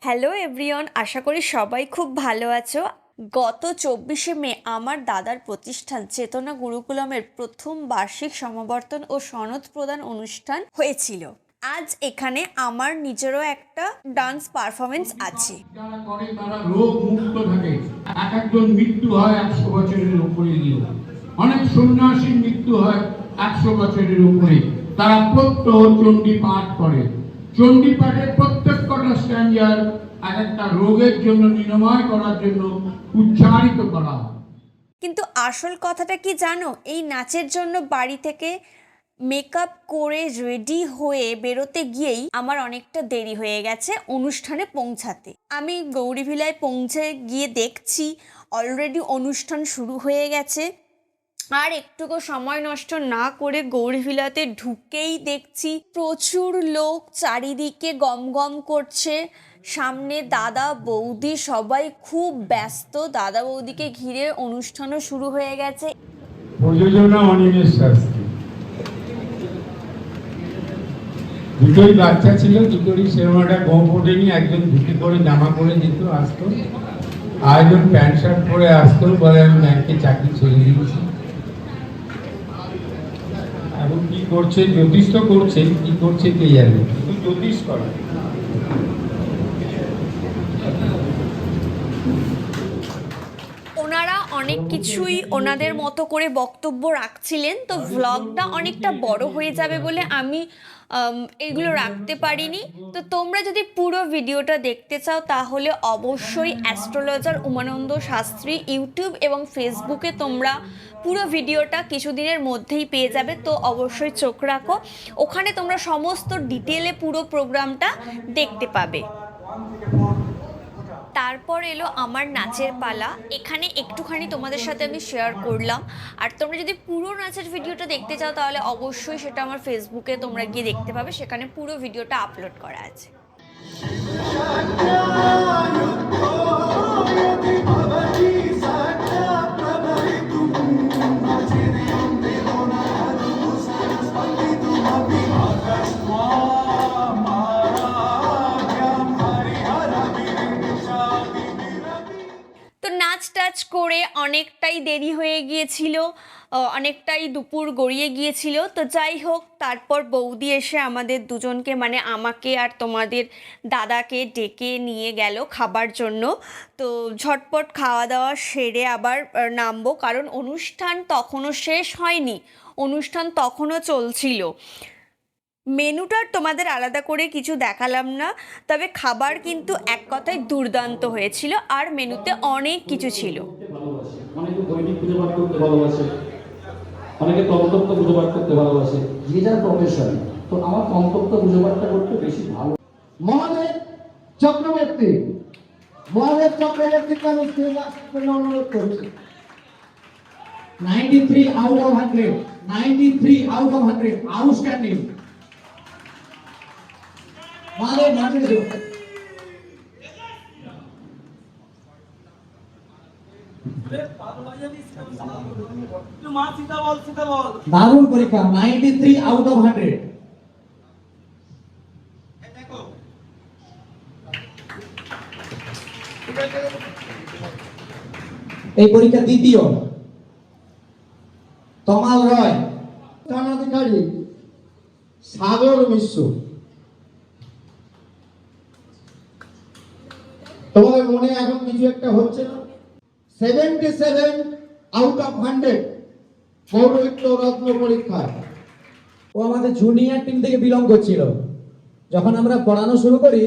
Hello everyone, আশা করি সবাই খুব ভালো আছো। গত 24শে মে আমার দাদার প্রতিষ্ঠান চেতনা গুরুকুলমের প্রথম বার্ষিক সমাবর্তন ও সনদ প্রদান অনুষ্ঠান হয়েছিল। আজ এখানে আমার নিজেরও একটা ডান্স পারফরমেন্স আছে। যারা করে তারা রোগ মুক্ত থাকে। এক একজন মৃত্যু হয় 100 বছরের উপরে গিয়ে, অনেক সন্ন্যাসীর মৃত্যু হয় 100 বছরের উপরে। তারা প্রত্যহ চণ্ডী পাঠ করে। চণ্ডী পাঠের প্রত্যেকটা স্ট্যান্ডার এক একটা রোগের জন্য নিরাময় করার জন্য উচ্চারিত করা হয়। কিন্তু আসল কথাটা কি জানো, এই নাচের জন্য বাড়ি থেকে মেকআপ করে রেডি হয়ে বেরোতে গিয়েই আমার অনেকটা দেরি হয়ে গেছে অনুষ্ঠানে পৌঁছাতে। আমি গৌরীভিলায় পৌঁছে গিয়ে দেখছি অলরেডি অনুষ্ঠান শুরু হয়ে গেছে। আর একটুকু সময় নষ্ট না করে গৌরীভিলাতে ঢুকেই দেখছি প্রচুর লোক চারিদিকে গম গম করছে। সামনে দাদা বৌদি সবাই খুব ব্যস্ত। দাদা বৌদিকে ঘিরে অনুষ্ঠানও শুরু হয়ে গেছে। প্রযোজনা অনিমেষ শাস্ত্রী, দুটোই বাচ্চা ছিল, দুটোরই সেরমাটা গম ওঠেনি। একজন ধুতি করে জামা পরে যেত আসতো, আরেকজন প্যান্ট শার্ট পরে আসতো, বলে আমি ব্যাংকে চাকরি ছেড়ে দিয়েছি। এখন কি করছে, জ্যোতিষ তো করছে, কি করছে কে জানে, কিন্তু জ্যোতিষ করে। ওনারা অনেক কিছুই ওনাদের মতো করে বক্তব্য রাখছিলেন, তো ভ্লগটা অনেকটা বড় হয়ে যাবে বলে আমি এগুলো রাখতে পারিনি। তো তোমরা যদি পুরো ভিডিওটা দেখতে চাও তাহলে অবশ্যই অ্যাস্ট্রোলজার উমানন্দ শাস্ত্রী ইউটিউব এবং ফেসবুকে তোমরা পুরো ভিডিওটা কিছুদিনের মধ্যেই পেয়ে যাবে। তো অবশ্যই চোখ রাখো, ওখানে তোমরা সমস্ত ডিটেলে পুরো প্রোগ্রামটা দেখতে পাবে। তারপর এলো আমার নাচের পালা। এখানে একটুখানি তোমাদের সাথে আমি শেয়ার করলাম। আর তোমরা যদি পুরো নাচের ভিডিওটা দেখতে চাও তাহলে অবশ্যই সেটা আমার ফেসবুকে তোমরা গিয়ে দেখতে পাবে, সেখানে পুরো ভিডিওটা আপলোড করা আছে। তো নাচ টাচ করে অনেকটাই দেরি হয়ে গিয়েছিল, অনেকটাই দুপুর গড়িয়ে গিয়েছিল। তো যাই হোক, তারপর বৌদি এসে আমাদের দুজনকে মানে আমাকে আর তোমাদের দাদাকে ডেকে নিয়ে গেল খাবার জন্য। তো ঝটপট খাওয়া দাওয়া সেরে আবার নামবো, কারণ অনুষ্ঠান তখনও শেষ হয়নি, অনুষ্ঠান তখনও চলছিল। মেনুটার তোমাদের আলাদা করে কিছু দেখালাম না, তবে খাবার কিন্তু এক কথায় দুর্দান্ত হয়েছিল আর মেনুতে অনেক কিছু ছিল। অনেকে দৈনিক খুঁজে বার করতে ভালোবাসে, অনেকে তন্ত্রত্ব খুঁজে বার করতে ভালোবাসে, যে যার প্রফেশন। তো আমার তন্ত্রত্ব খুঁজে বারটা করতে বেশি ভালো। মহাদেব চক্রবর্তী, মহাদেব চক্রবর্তীকে আমি অনুরোধ করছি। 93 out of 100, 93 out of 100, outstanding. Mahadev নাচে দারুণ পরীক্ষা, 93 out of 100। এই পরীক্ষা দ্বিতীয়। তমাল রয়, থানাধিকারী সাগর মিশ্র। তোমাদের মনে এখন কিছু একটা হচ্ছে না? 77 out of 100 পৌরোহিত্য রত্ন পরীক্ষা। ও আমাদের জুনিয়র টিম থেকে বিলং করছিল। যখন আমরা পড়ানো শুরু করি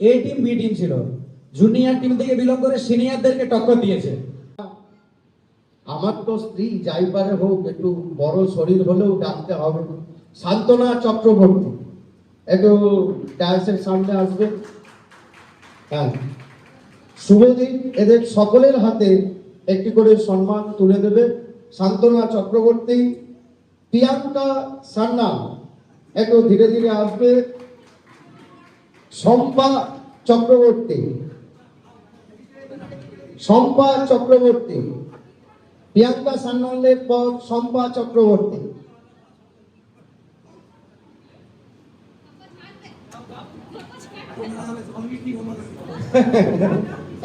এ টিম বি টিম ছিল, জুনিয়র টিম থেকে বিলং করে সিনিয়রদেরকে টক্কর দিয়েছে। আমার তো স্ত্রী যাই পারে হোক, একটু বড় শরীর হলেও ডাকতে হবে। শান্তনা চক্রবর্তী একটু ডায়াসের সামনে আসবে। হ্যাঁ, শুভদিন। এদের সকলের হাতে একটি করে সম্মান তুলে দেবে। শান্তনা চক্রবর্তী, প্রিয়াঙ্কা সান্না একটু ধীরে ধীরে আসবে। শম্পা চক্রবর্তী, শম্পা চক্রবর্তী, প্রিয়াঙ্কা সান্যালের পর শম্পা চক্রবর্তী।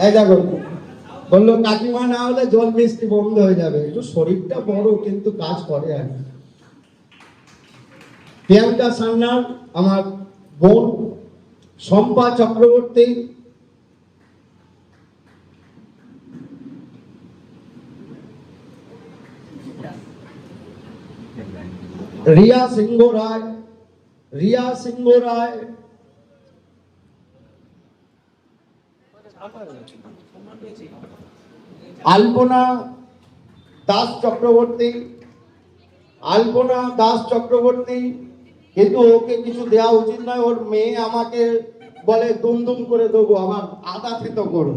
এই দেখো, বললো কাকিমা না হলে জল মিষ্টি বন্ধ হয়ে যাবে। একটু শরীরটা বড় কিন্তু কাজ করে আর কি। প্রিয়াঙ্কা সান্যাল আমার বোন, শম্পা চক্রবর্তী, রিয়া সিংহ রায়, আলপনা দাস চক্রবর্তী, কিন্তু ওকে কিছু দেওয়া উচিত নয়। ওর মেয়ে আমাকে বলে দুম করে দেবো, আমার আদা থেতো করো,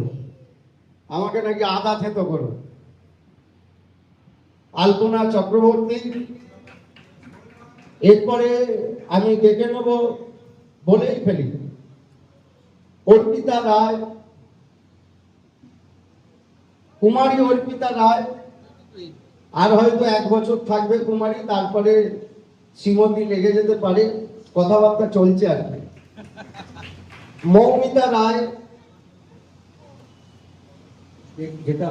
আমাকে নাকি আদা থেতো করো। আলপনা চক্রবর্তী। এরপরে আমি ডেকে নেব, বলেই ফেলি, অর্পিতা রায়, কুমারী অর্পিতা রায়। আর হয়তো 1 বছর থাকবে কুমারী, তারপরে শ্রীমতী লেগে যেতে পারে, কথাবার্তা চলছে আর কি। মৌমিতা রায়, যেটা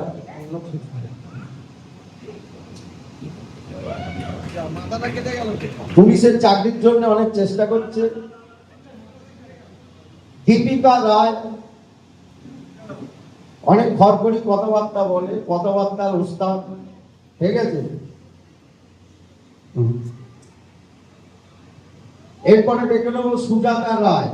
পুলিশের চাকরির জন্য অনেক চেষ্টা করছে। দীপিকা রায়, অনেক ভরপুরি কথাবার্তা বলে, কথাবার্তার উস্তাদ, ঠিক আছে। এরপরে দেখে নেব সুজাতা রায়।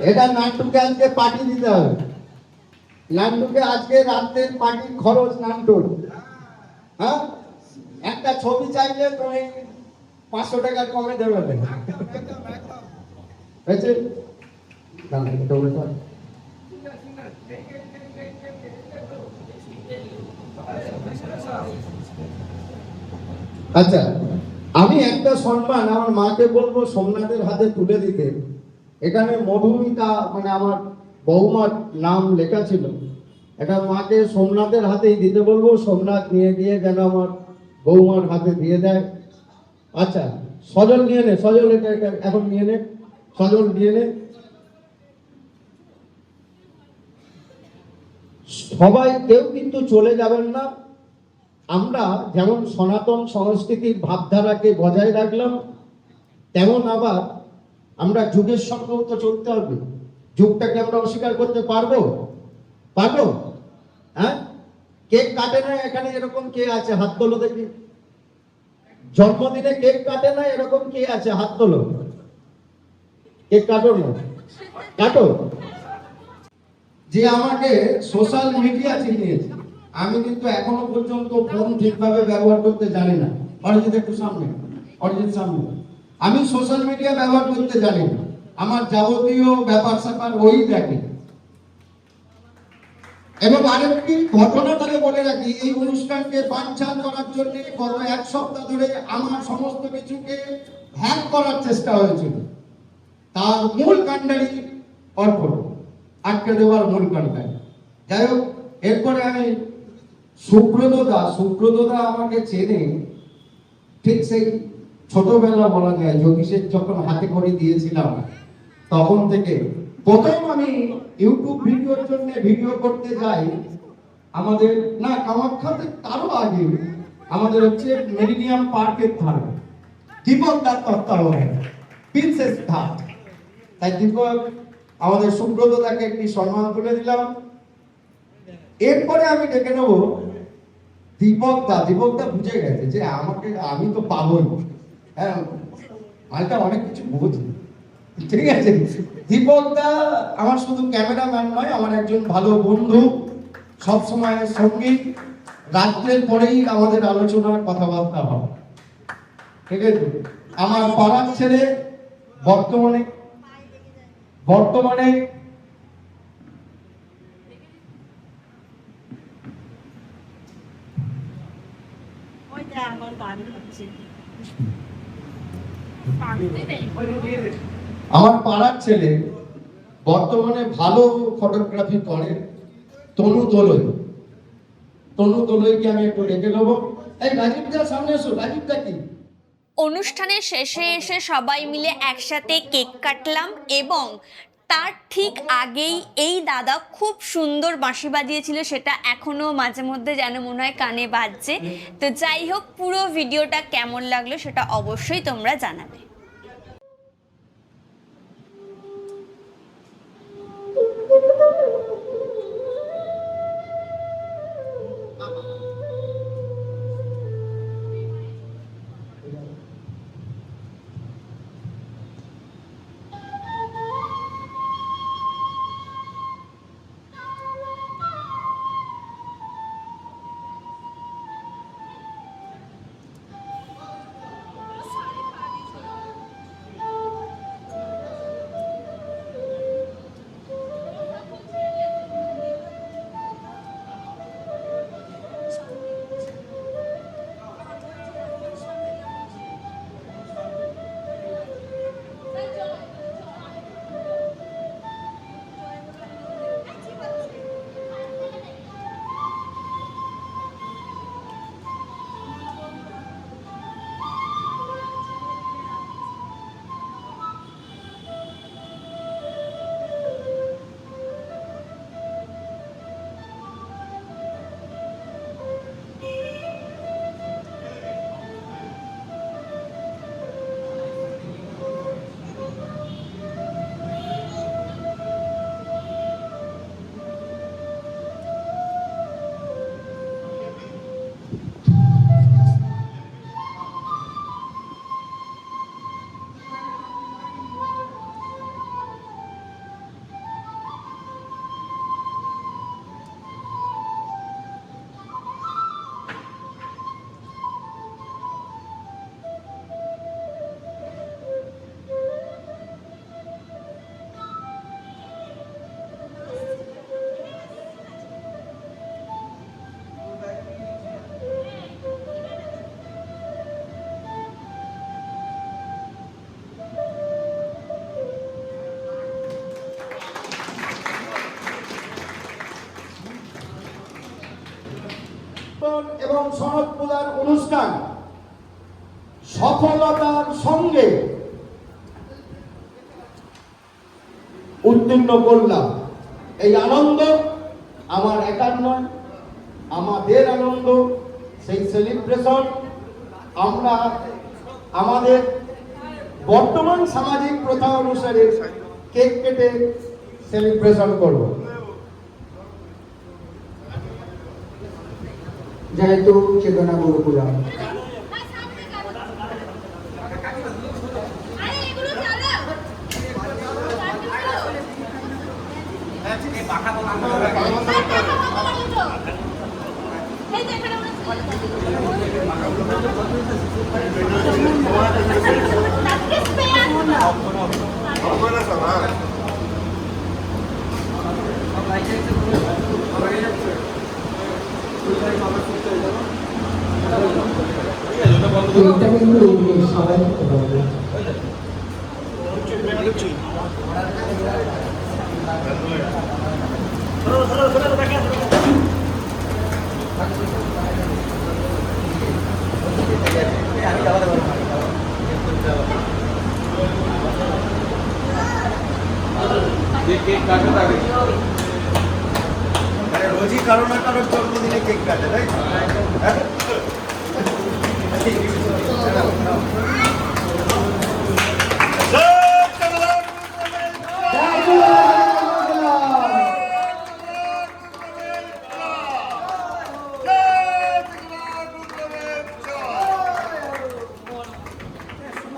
এটা নান্টুকে আজকে পার্টি দিতে হবে। নান্টুকে আজকে রাত্রের পার্টির খরচ নান্টুর। হ্যাঁ, একটা ছবি চাইলে তুমি 500 টাকা কমে দেবে। হয়েছে? আচ্ছা, আমি একটা সম্মান আমার মাকে বলবো সোমনাথের হাতে তুলে দিতে। এখানে মধুমিতা মানে আমার বৌমার নাম লেখা ছিল, এটা মাকে সোমনাথের হাতেই দিতে বলবো। সোমনাথ নিয়ে গিয়ে যেন আমার বৌমার হাতে দিয়ে দেয়। আচ্ছা, সজল নিয়ে নে, সজল এটা এখন নিয়ে নে, সজল নিয়ে নে। সবাই কেউ কিন্তু চলে যাবেন না। আমরা যেমন সনাতন সংস্কৃতির ভাবধারাকে বজায় রাখলাম, তেমন আবার আমরা যুগের সঙ্গেও তো চলতে হবে। যুগটাকে আমরা অস্বীকার করতে পারবো? হ্যাঁ, কেক কাটে না এখানে এরকম কে আছে? হাত তোলো দেখি। জন্মদিনে কেক কাটে না এরকম কে আছে? হাত তোলো। কেক কাটো না, কাটো। যে আমাকে সোশ্যাল মিডিয়া চিনিয়েছে, আমি কিন্তু এখনো পর্যন্ত ফোন ঠিকভাবে ব্যবহার করতে জানি না। অরিজিৎ একটু সামনে, আমি সোশ্যাল মিডিয়া ব্যবহার করতে জানি না। আমার যাবতীয় ব্যাপার স্যাপার ওই দেখে। এবং আরেকটি ঘটনা তাহলে বলে রাখি, এই অনুষ্ঠানকে বানচাল করার জন্য গত 1 সপ্তাহ ধরে আমার সমস্ত কিছুকে হ্যাক করার চেষ্টা হয়েছিল। তার মূল কাণ্ডারি অর্পণ, আটকে দেওয়ার মূল কাণ্ডারি। যাই হোক, এরপরে আমি সুব্রতদা আমাকে চেনে ঠিক সেই ছোটবেলা বলা যায়, যোগীশের যখন হাতে করে দিয়েছিলাম তখন থেকে। প্রথম আমি ইউটিউব ভিডিওর জন্য ভিডিও করতে যাই আমাদের না কামাখ্যাতে, তারও আগে আমাদের হচ্ছে মেরিডিয়াম পার্কের ধারে দীপক দার তত্ত্বাবধানে প্রিন্সেস ঘাট। তাই দীপক আমাদের সুব্রতদাকে একটি সম্মান তুলে দিলাম। এরপরে আমি ডেকে নেব দীপকদা বুঝে গেছে যে আমাকে, আমি তো পাবই, হ্যাঁ মালটা অনেক কিছু বুঝি, ঠিক আছে। দীপকদা আমার শুধু ক্যামেরাম্যান নয়, আমার একজন ভালো বন্ধু, সবসময় সঙ্গী। রাত্রের পরেই আমাদের আলোচনার কথাবার্তা হয়, ঠিক আছে। আমার পাড়ার ছেলে, বর্তমানে আমার পাড়ার ছেলে বর্তমানে ভালো ফটোগ্রাফি করে, তনু দোলইকে আমি একটু ডেকে নেবো। এই রাজীবদার সামনে এসো। রাজীবদা কি অনুষ্ঠানের শেষে এসে সবাই মিলে একসাথে কেক কাটলাম এবং তার ঠিক আগেই এই দাদা খুব সুন্দর বাঁশি বাজিয়েছিল, সেটা এখনো মাঝে মধ্যে যেন মনে হয় কানে বাজছে। তো যাই হোক, পুরো ভিডিওটা কেমন লাগলো সেটা অবশ্যই তোমরা জানাবে। এবং সনদ প্রদান অনুষ্ঠান সফলতার সঙ্গে উত্তীর্ণ করলাম। এই আনন্দ আমার একার নয়, আমাদের আনন্দ। সেই সেলিব্রেশন আমরা আমাদের বর্তমান সামাজিক প্রথা অনুসারে কেক কেটে সেলিব্রেশন করব। যেহেতু চেতনা গুরুকুলাম এটা কিন্তু সবাই করতে পারবে। রোজই কারো না কারোর জন্মদিনে কেক কাটে, তাই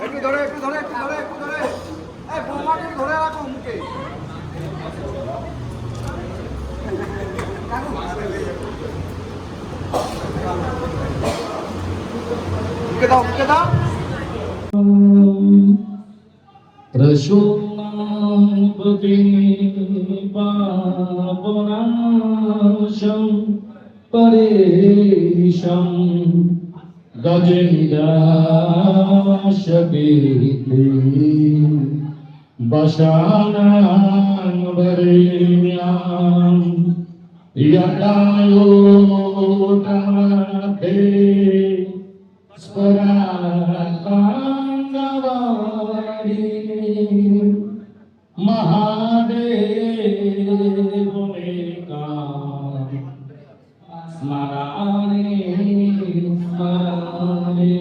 একটু ধরে একটু ধরে একটু ধরে একটু ধরে বৌমাকে ধরে রাখো মুখে। মুখে দাও মুখে দাও। প্রসূনাপতি পাবনাশং পরেশং গজেন্দ্রাশবীতি বসানাং বরেণ্যাং यदायोतमखे स्फुरता महादेव मेका स्मरामि स्मरामि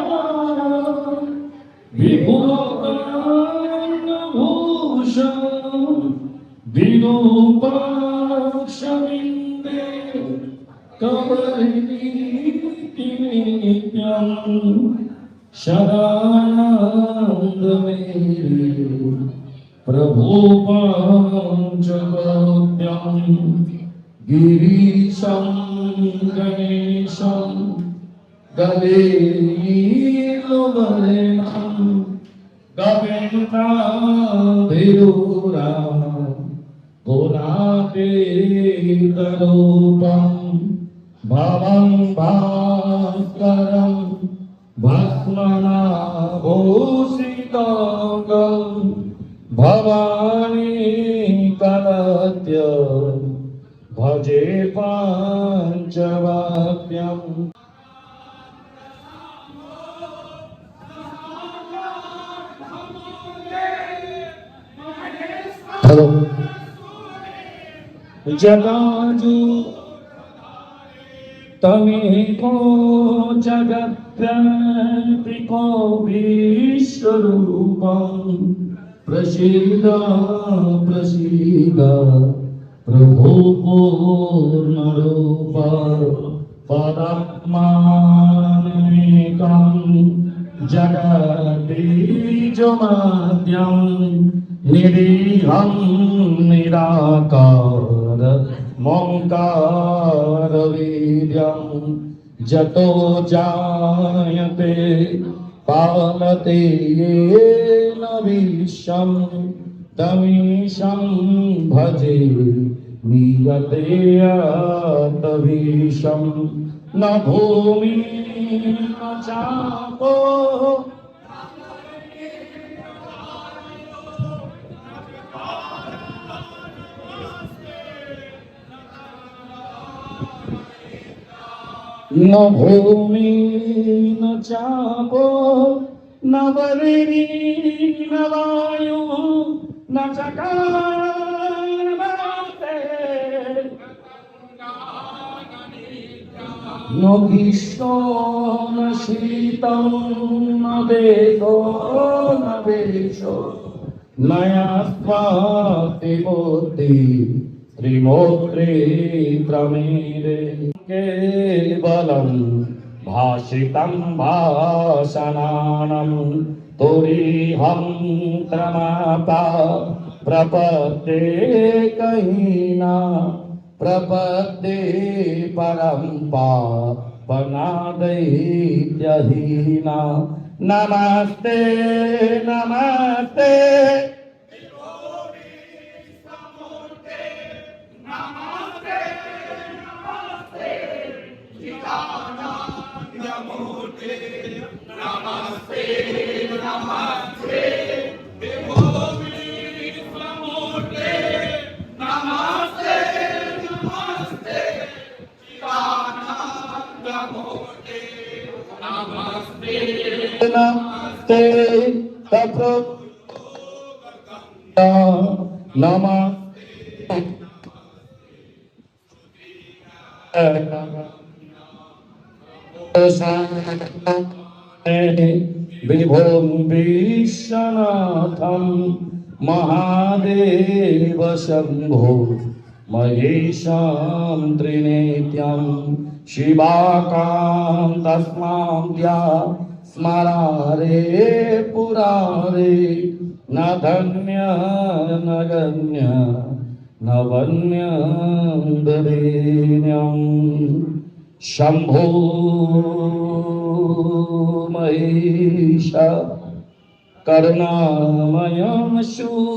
महिषासुरेन्द्रं विभूषण विरूपाक्षमिन्दे कवलिनित्यं शरणानन्दमेरे प्रभो पाञ्चवद्यं गिरीशं गणेशं गलेलीलवलेनं गवेन्द्राभिरूरा गुणातीतरूपं भवं भास्करं भस्मनाभूषिताङ्गं भवानी कलत्य भजे पाञ्चवाक्यम्। हेलो जगाजू तमेको जगत्प्रापिको विश्वरूपं प्रसीद प्रसीद प्रभो पूर्णरूप पदात्मानेकं जगद्बीजमाद्यं निरीहं निराकार मोङ्कारवीर्यं जतो जायते पालते येन विश्वं तमीशं भजे मीयते तमीशं न भूमि न चापो न भूमि न चापो न वरिणी न वायु न चकारते न ग्रीष्मो न शीतं न वेदो न वेशो न यास्वाति बुद्धि त्रिमूर्ति त्रमेरे केवलं भाषितं भाषणानं तुरीहं त्रमाता प्रपद्ये कहीना प्रपद्ये परं पापनादैत्यहीना नमस्ते नमस्ते नमस्ते तप्रो नमः विभुं विश्वनाथं महादेव शम्भो महेशां त्रिनेत्यं शिवाकां तस्मां द्या स्मरारे पुरारे न धन्य न गण्य न वन्य दरेण्यं शम्भो महेश करुणामय शूलपाणे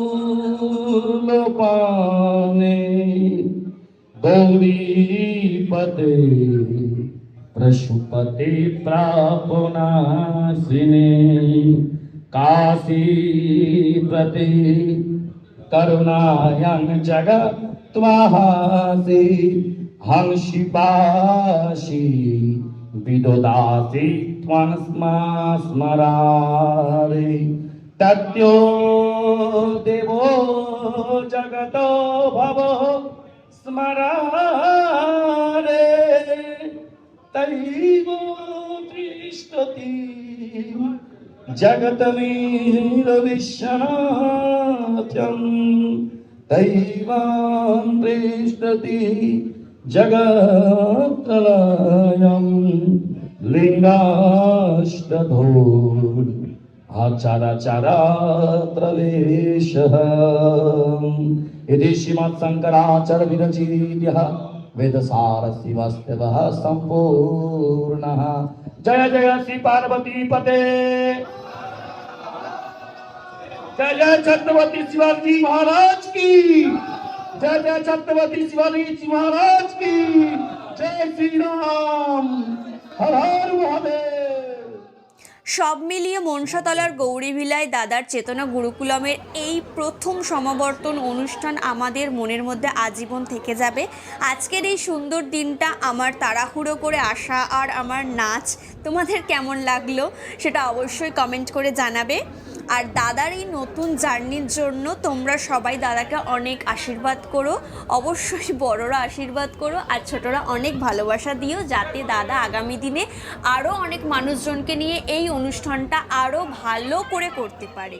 गौरीपते पशुपति प्रापुनाशिने काशीपति करुणायां जगत्महासि हंसिपाशि विदोदासि त्वं स्मरारे तत्यो देवो जगतो भवो स्मरारे तैव तिष्ठति जगतमीरविश्वनाथं दैवं तिष्ठति जगत्प्रलयं लिङ्गाष्टधूर् आचाराचारा प्रवेशः इति श्रीमत्शङ्कराचार्य विरचितः वेदसारशिवस्तवः सम्पूर्णः। जय जय श्री पार्वती पते, जय जय छत्रपति शिवाजी महाराज की, जय जय छत्रपति शिवाजी महाराज की, जय श्री राम, हर हर महादेव। সব মিলিয়ে মনসাতলার গৌরীভিলায় দাদার চেতনা গুরুকুলমের এই প্রথম সমাবর্তন অনুষ্ঠান আমাদের মনের মধ্যে আজীবন থেকে যাবে। আজকের এই সুন্দর দিনটা, আমার তাড়াহুড়ো করে আসা আর আমার নাচ তোমাদের কেমন লাগলো সেটা অবশ্যই কমেন্ট করে জানাবে। আর দাদার এই নতুন জার্নির জন্য তোমরা সবাই দাদাকে অনেক আশীর্বাদ করো, অবশ্যই বড়রা আশীর্বাদ করো আর ছোটরা অনেক ভালোবাসা দিও, যাতে দাদা আগামী দিনে আরও অনেক মানুষজনকে নিয়ে এই অনুষ্ঠানটা আরও ভালো করে করতে পারে।